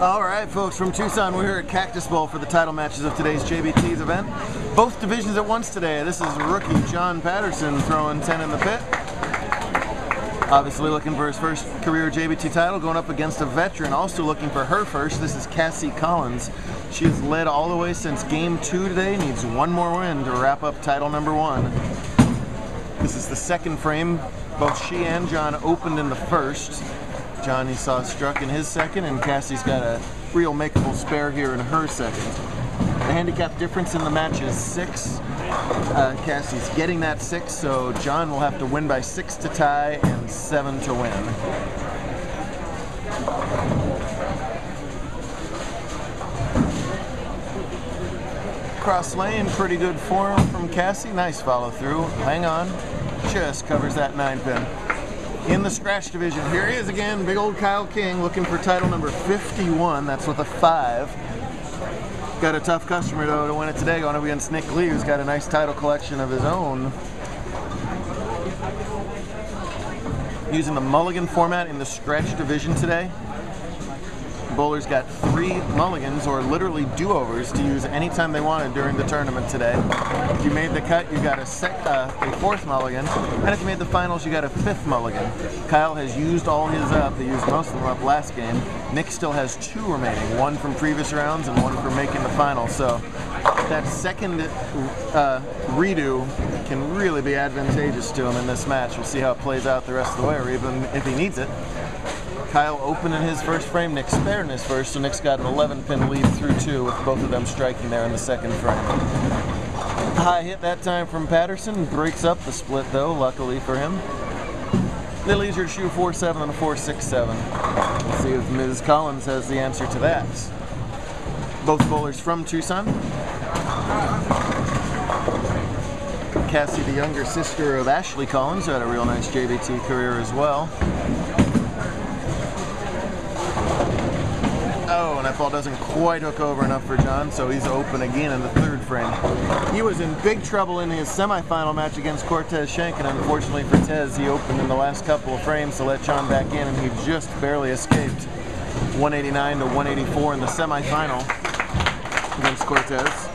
All right, folks, from Tucson, we're here at Cactus Bowl for the title matches of today's JBT's event. Both divisions at once today. This is rookie John Patterson throwing 10 in the pit. Obviously looking for his first career JBT title, going up against a veteran, also looking for her first. This is Cassie Collins. She has led all the way since game 2 today, needs one more win to wrap up title number 1. This is the second frame. Both she and John opened in the first. John, you saw, struck in his second, and Cassie's got a real makeable spare here in her second. The handicap difference in the match is 6. Cassie's getting that 6, so John will have to win by 6 to tie and 7 to win. Cross lane, pretty good form from Cassie. Nice follow through. Hang on. Just covers that 9-pin. In the scratch division, here he is again, big old Kyle King looking for title number 51. That's with a 5. Got a tough customer though to win it today, going up against Nick Lee, who's got a nice title collection of his own. Using the mulligan format in the scratch division today. Bowlers got 3 mulligans, or literally do-overs, to use anytime they wanted during the tournament today. If you made the cut, you got a 4th mulligan, and if you made the finals, you got a 5th mulligan. Kyle has used all his up. They used most of them up last game. Nick still has 2 remaining, 1 from previous rounds and 1 from making the final. So that second redo can really be advantageous to him in this match. We'll see how it plays out the rest of the way, or even if he needs it. Kyle opened in his first frame, Nick spared in his first, so Nick's got an 11-pin lead through 2, with both of them striking there in the second frame. High hit that time from Patterson, breaks up the split though, luckily for him. Little easier to shoot 4-7 than a 4-6-7. Let's see if Ms. Collins has the answer to that. Both bowlers from Tucson. Cassie, the younger sister of Ashley Collins, who had a real nice JBT career as well. Oh, and that ball doesn't quite hook over enough for John, so he's open again in the 3rd frame. He was in big trouble in his semifinal match against Cortez Shank, and unfortunately for Tez, he opened in the last couple of frames to let John back in, and he just barely escaped 189 to 184 in the semifinal against Cortez.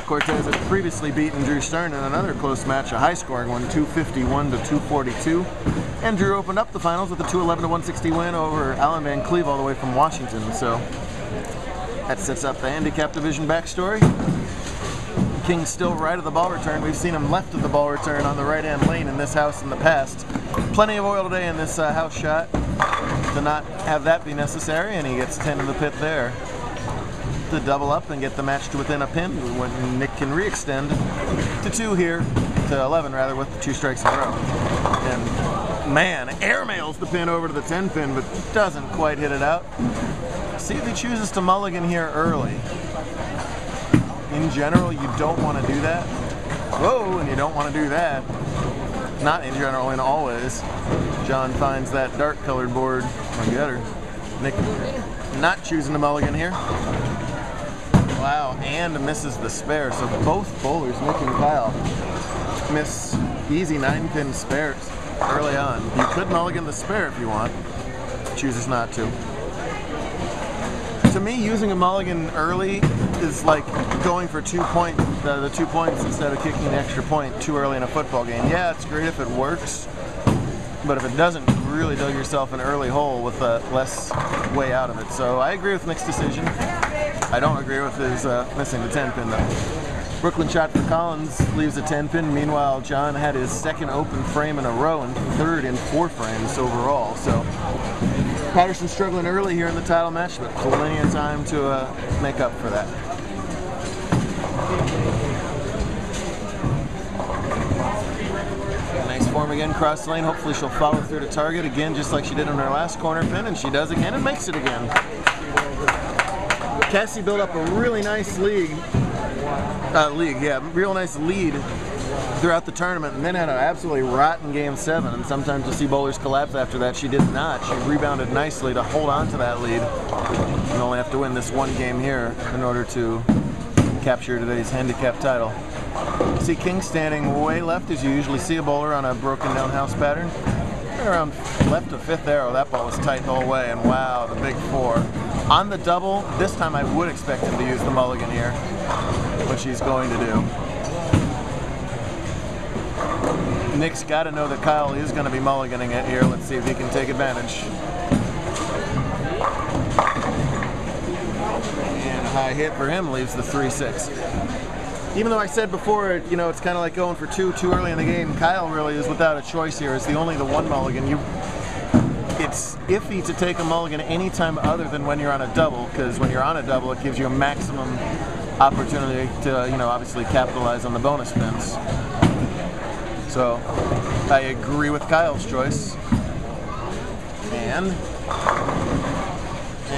Cortez had previously beaten Drew Stern in another close match, a high-scoring one, 251 to 242. And Drew opened up the finals with a 211 to 160 win over Alan Van Cleve all the way from Washington. So that sets up the handicap division backstory. King's still right of the ball return. We've seen him left of the ball return on the right-hand lane in this house in the past. Plenty of oil today in this house shot to not have that be necessary, and he gets 10 in the pit there to double up and get the match to within a pin when Nick can re-extend to 2 here, to 11 rather, with 2 strikes in a row. And man, airmails the pin over to the 10-pin, but doesn't quite hit it out. See if he chooses to mulligan here early. In general, you don't want to do that. Whoa, and you don't want to do that. Not in general, in always. John finds that dark-colored board, or gutter. Nick not choosing to mulligan here. Wow, and misses the spare, so both bowlers, Nick and Kyle, miss easy 9-pin spares early on. You could mulligan the spare if you want. Chooses not to. To me, using a mulligan early is like going for 2 points, the 2 points instead of kicking the extra point too early in a football game. Yeah, it's great if it works, but if it doesn't, really dug yourself an early hole with less way out of it. So I agree with Nick's decision. I don't agree with his missing the 10-pin though. Brooklyn shot for Collins leaves a 10-pin. Meanwhile, John had his 2nd open frame in a row and 3rd in 4 frames overall. So Patterson struggling early here in the title match, but plenty of time to make up for that. Nice form again, cross lane. Hopefully she'll follow through to target again, just like she did on her last corner pin, and she does again and makes it again. Cassie built up a really nice lead throughout the tournament, and then had an absolutely rotten game 7, and sometimes you'll see bowlers collapse after that. She did not. She rebounded nicely to hold on to that lead, and only have to win this 1 game here in order to capture today's handicap title. See King standing way left, as you usually see a bowler on a broken down house pattern. Right around left of fifth arrow, that ball was tight the whole way, and wow, the big 4. On the double, this time I would expect him to use the mulligan here, which he's going to do. Nick's got to know that Kyle is going to be mulliganing it here. Let's see if he can take advantage. And a high hit for him leaves the 3-6. Even though I said before, you know, it's kind of like going for 2 too early in the game, Kyle really is without a choice here. It's only the one mulligan. It's iffy to take a mulligan anytime other than when you're on a double, because when you're on a double, it gives you a maximum opportunity to, you know, obviously capitalize on the bonus spins. So I agree with Kyle's choice. And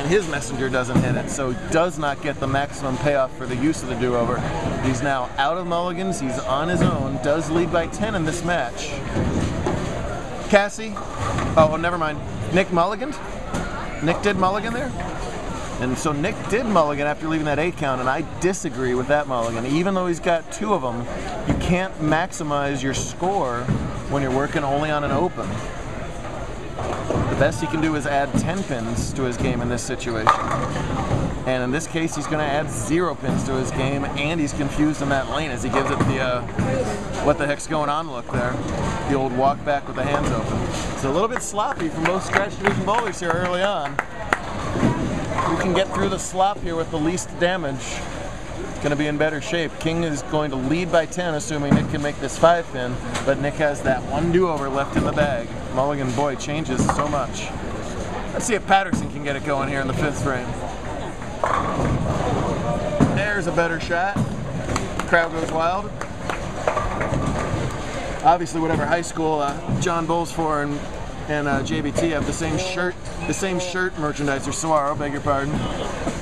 his messenger doesn't hit it, so does not get the maximum payoff for the use of the do-over. He's now out of mulligans, he's on his own, does lead by 10 in this match. Cassie, oh, never mind. Nick mulliganed? Nick did mulligan there? And so Nick did mulligan after leaving that 8 count, and I disagree with that mulligan. Even though he's got 2 of them, you can't maximize your score when you're working only on an open. The best he can do is add 10 pins to his game in this situation. And in this case, he's going to add 0 pins to his game, and he's confused in that lane as he gives it the what the heck's going on look there. The old walk back with the hands open. It's a little bit sloppy from both scratch division bowlers here early on. Who can get through the slop here with the least damage? Going to be in better shape. King is going to lead by 10, assuming Nick can make this 5 pin, but Nick has that one do-over left in the bag. Mulligan, boy, changes so much. Let's see if Patterson can get it going here in the 5th frame. There's a better shot. Crowd goes wild. Obviously, whatever high school John bowls for and JBT have the same shirt merchandiser. Saguaro, beg your pardon.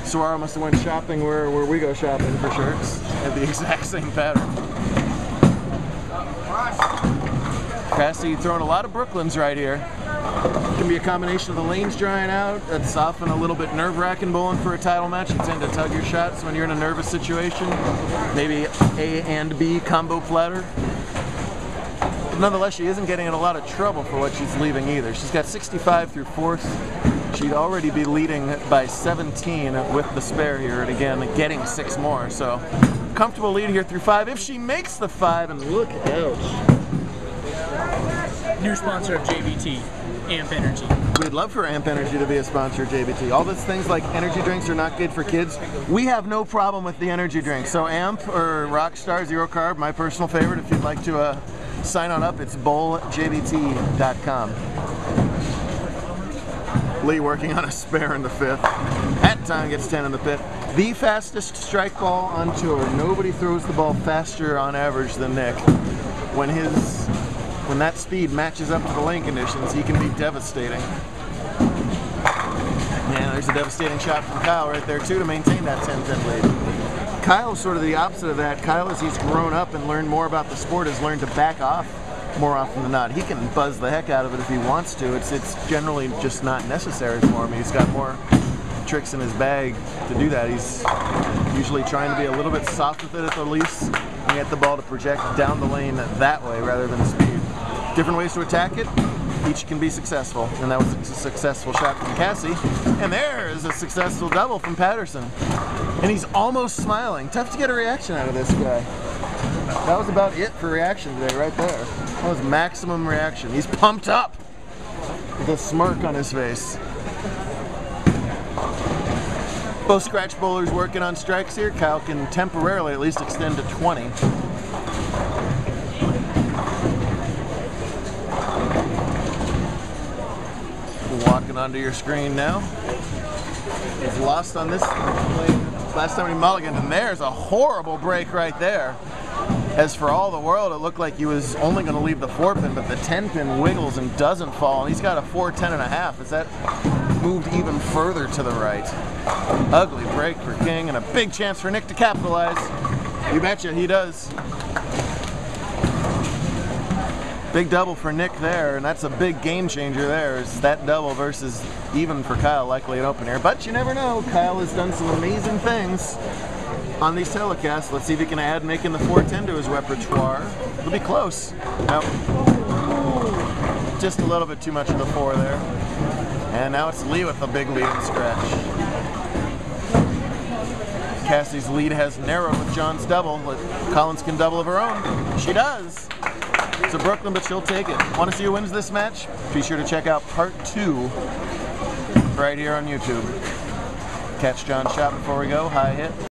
Saguaro must have went shopping where we go shopping for shirts. They have the exact same pattern. Cassie throwing a lot of Brooklyns right here. It can be a combination of the lanes drying out. It's often a little bit nerve-wracking bowling for a title match. You tend to tug your shots when you're in a nervous situation. Maybe A and B combo platter. But nonetheless, she isn't getting in a lot of trouble for what she's leaving either. She's got 65 through 4th. She'd already be leading by 17 with the spare here, and again, getting 6 more. So, comfortable lead here through 5. If she makes the 5, and look out. New sponsor of JBT, Amp Energy. We'd love for Amp Energy to be a sponsor of JBT. All those things like energy drinks are not good for kids. We have no problem with the energy drinks. So Amp or Rockstar Zero Carb, my personal favorite, if you'd like to sign on up, it's bowljbt.com. Lee working on a spare in the 5th. That time gets 10 in the 5th. The fastest strike ball on tour. Nobody throws the ball faster on average than Nick. When that speed matches up to the lane conditions, he can be devastating. And there's a devastating shot from Kyle right there too to maintain that 10-10 lead. Kyle's sort of the opposite of that. Kyle, as he's grown up and learned more about the sport, has learned to back off more often than not. He can buzz the heck out of it if he wants to. It's generally just not necessary for him. He's got more tricks in his bag to do that. He's usually trying to be a little bit soft with it at the least and get the ball to project down the lane that way rather than speed. Different ways to attack it. Each can be successful, and that was a successful shot from Cassie. And there is a successful double from Patterson. And he's almost smiling. Tough to get a reaction out of this guy. That was about it for reaction today, right there. That was maximum reaction. He's pumped up with a smirk on his face. Both scratch bowlers working on strikes here. Kyle can temporarily at least extend to 20. Walking onto your screen now. He's lost on this lane. Last time he mulliganed, and there's a horrible break right there. As for all the world, it looked like he was only going to leave the 4-pin, but the 10-pin wiggles and doesn't fall, and he's got a 4-10.5. As that moved even further to the right. Ugly break for King, and a big chance for Nick to capitalize. You betcha he does. Big double for Nick there, and that's a big game changer there. Is that double versus even for Kyle, likely an open here. But you never know. Kyle has done some amazing things on these telecasts. Let's see if he can add making the 410 to his repertoire. It'll be close. Nope. just a little bit too much of the 4 there. And now it's Lee with the big lead and scratch. Cassie's lead has narrowed with John's double. Collins can double of her own. She does. It's a Brooklyn, but she'll take it. Want to see who wins this match? Be sure to check out part 2 right here on YouTube. Catch John's shot before we go. High hit.